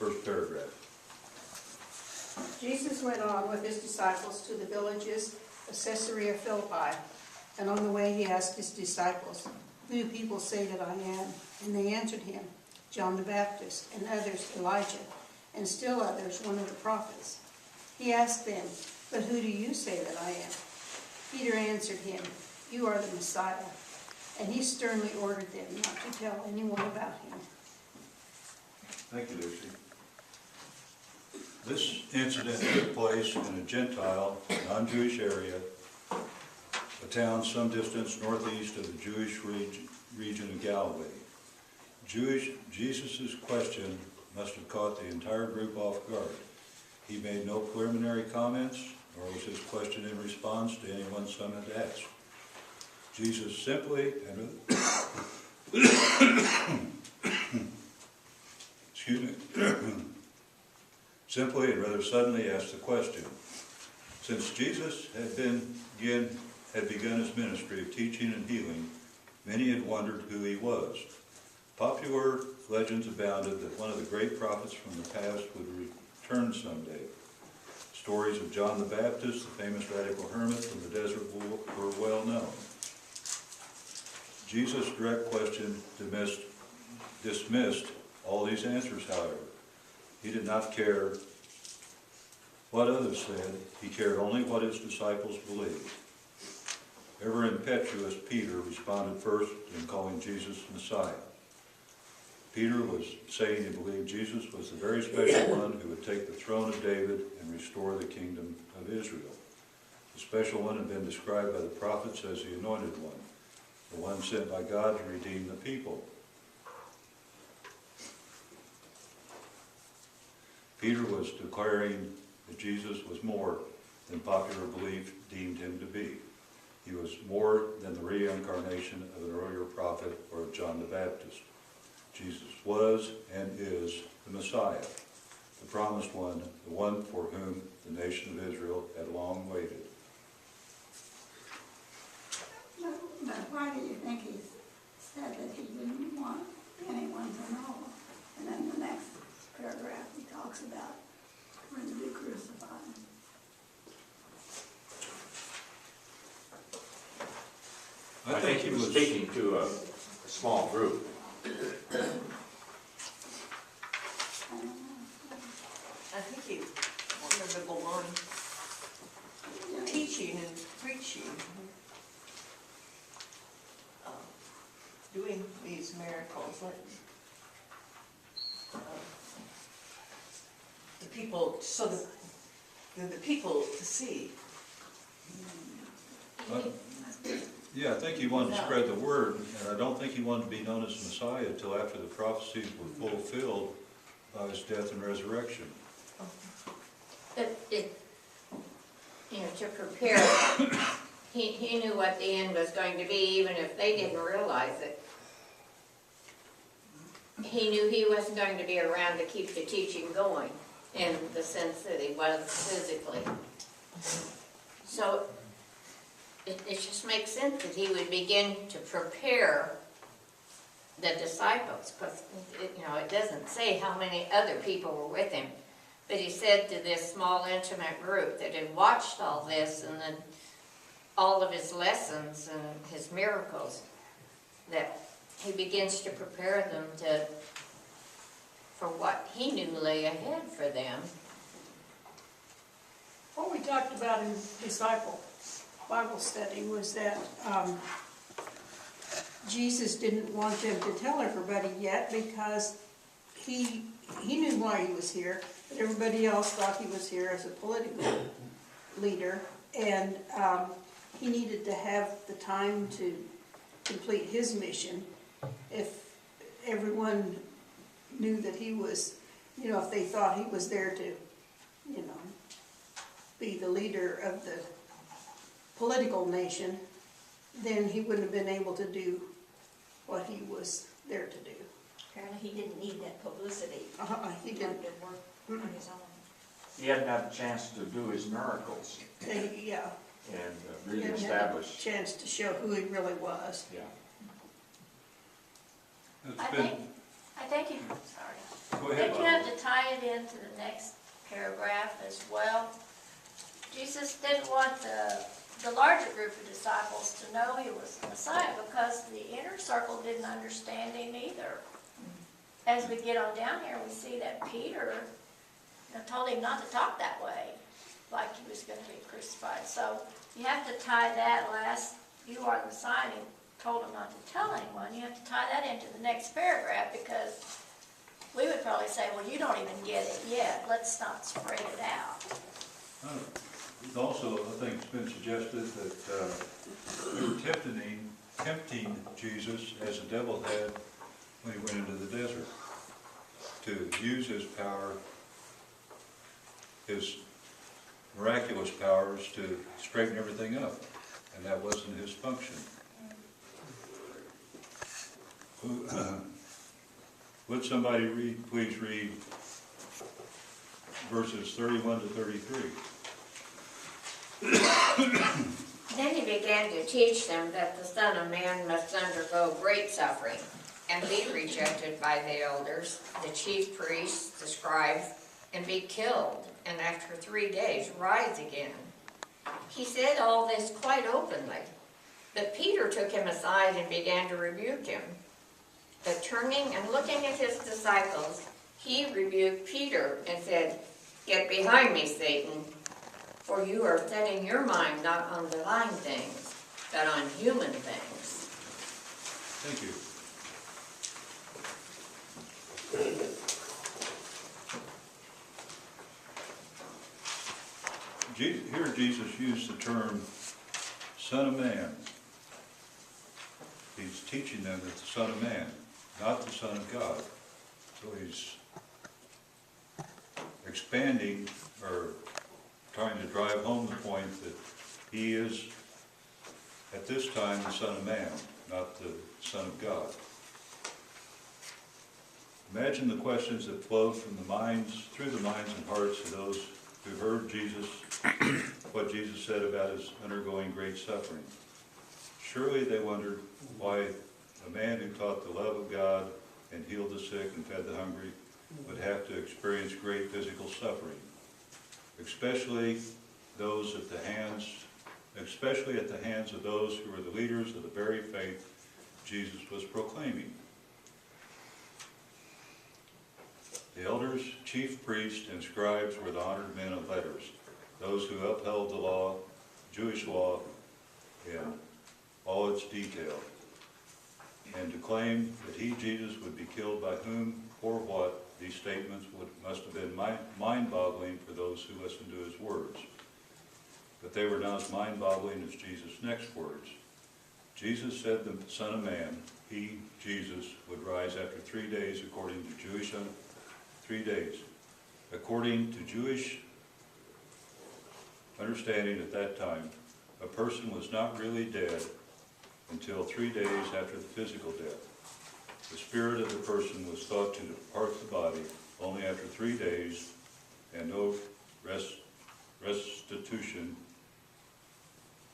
first paragraph. Jesus went on with his disciples to the villages of Caesarea Philippi, and on the way he asked his disciples, "Who do people say that I am?" And they answered him, "John the Baptist, and others Elijah, and still others one of the prophets." He asked them, "But who do you say that I am?" Peter answered him, "You are the Messiah." And he sternly ordered them not to tell anyone about him. Thank you, Lucy. This incident took place in a Gentile, non-Jewish area, a town some distance northeast of the Jewish region of Galilee. Jesus' question must have caught the entire group off guard. He made no preliminary comments, nor was his question in response to anyone some had asked. Jesus simply and simply and rather suddenly asked the question. Since Jesus had begun his ministry of teaching and healing, many had wondered who he was. Popular legends abounded that one of the great prophets from the past would return someday. Stories of John the Baptist, the famous radical hermit from the desert, were well known. Jesus' direct question dismissed all these answers, however. He did not care what others said. He cared only what his disciples believed. Ever impetuous Peter responded first in calling Jesus Messiah. Peter was saying he believed Jesus was the very special one who would take the throne of David and restore the kingdom of Israel. The special one had been described by the prophets as the anointed one, the one sent by God to redeem the people. Peter was declaring that Jesus was more than popular belief deemed him to be. He was more than the reincarnation of an earlier prophet or of John the Baptist. Jesus was and is the Messiah, the promised one, the one for whom the nation of Israel had long waited. But why do you think he said that he didn't want anyone to know? And then the next paragraph he talks about when to be crucified. I think he was speaking to a small group. I think he wanted to go on teaching and preaching, doing these miracles, the people, so the people to see. Yeah, I think he wanted to spread the word, and I don't think he wanted to be known as Messiah until after the prophecies were fulfilled by his death and resurrection. To prepare, he knew what the end was going to be, even if they didn't realize it. He knew he wasn't going to be around to keep the teaching going, in the sense that he was physically. So it just makes sense that he would begin to prepare the disciples, because it doesn't say how many other people were with him. But he said to this small, intimate group that had watched all this and then all of his lessons and his miracles, that he begins to prepare them for what he knew lay ahead for them. What we talked about in disciple Bible study was that Jesus didn't want them to tell everybody yet because he knew why he was here, but everybody else thought he was here as a political leader, and he needed to have the time to complete his mission. If everyone knew that he was, if they thought he was there to, be the leader of the political nation, then he wouldn't have been able to do what he was there to do. Apparently he didn't need that publicity. He didn't. To work on his own. He hadn't had a chance to do his miracles Yeah. and He really hadn't had a establish. chance to show who he really was. Yeah. It's been, I think he, sorry. Go I ahead, think you Bob. have to tie it into the next paragraph as well. Jesus didn't want the larger group of disciples to know he was the Messiah because the inner circle didn't understand him either. As we get on down here, we see that Peter told him not to talk that way, like he was going to be crucified. So you have to tie that last, you are the Messiah, and he told him not to tell anyone. You have to tie that into the next paragraph because we would probably say, well, you don't even get it yet. Let's not spread it out. Also, I think it's been suggested that they were tempting Jesus as the devil had when he went into the desert, to use his power, his miraculous powers, to straighten everything up, and that wasn't his function. Would somebody please read verses 31 to 33? Then he began to teach them that the Son of Man must undergo great suffering and be rejected by the elders, the chief priests, the scribes, and be killed, and after 3 days rise again. He said all this quite openly, but Peter took him aside and began to rebuke him. But turning and looking at his disciples, he rebuked Peter and said, "Get behind me, Satan, for you are setting your mind not on divine things, but on human things." Thank you. Here Jesus used the term Son of Man. He's teaching them that the Son of Man, not the Son of God. So he's expanding or trying to drive home the point that he is, at this time, the Son of Man, not the Son of God. Imagine the questions that flowed from the minds, through the minds and hearts of those who heard Jesus, what Jesus said about his undergoing great suffering. Surely they wondered why a man who taught the love of God and healed the sick and fed the hungry would have to experience great physical suffering, especially at the hands of those who were the leaders of the very faith Jesus was proclaiming. The elders, chief priests, and scribes were the honored men of letters, those who upheld the law, Jewish law, in all its detail. And to claim that he, Jesus, would be killed by whom or what, these statements must have been mind-boggling for those who listened to his words. But they were not as mind-boggling as Jesus' next words. Jesus said the Son of Man, he, Jesus, would rise after 3 days according to Jewish 3 days. According to Jewish understanding at that time, a person was not really dead until 3 days after the physical death. The spirit of the person was thought to depart the body only after 3 days, and no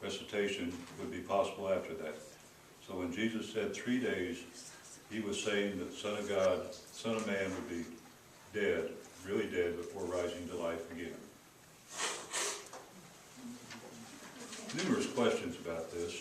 recitation would be possible after that. So when Jesus said 3 days, he was saying that the Son of God, Son of Man, would be dead, really dead, before rising to life again. Numerous questions about this.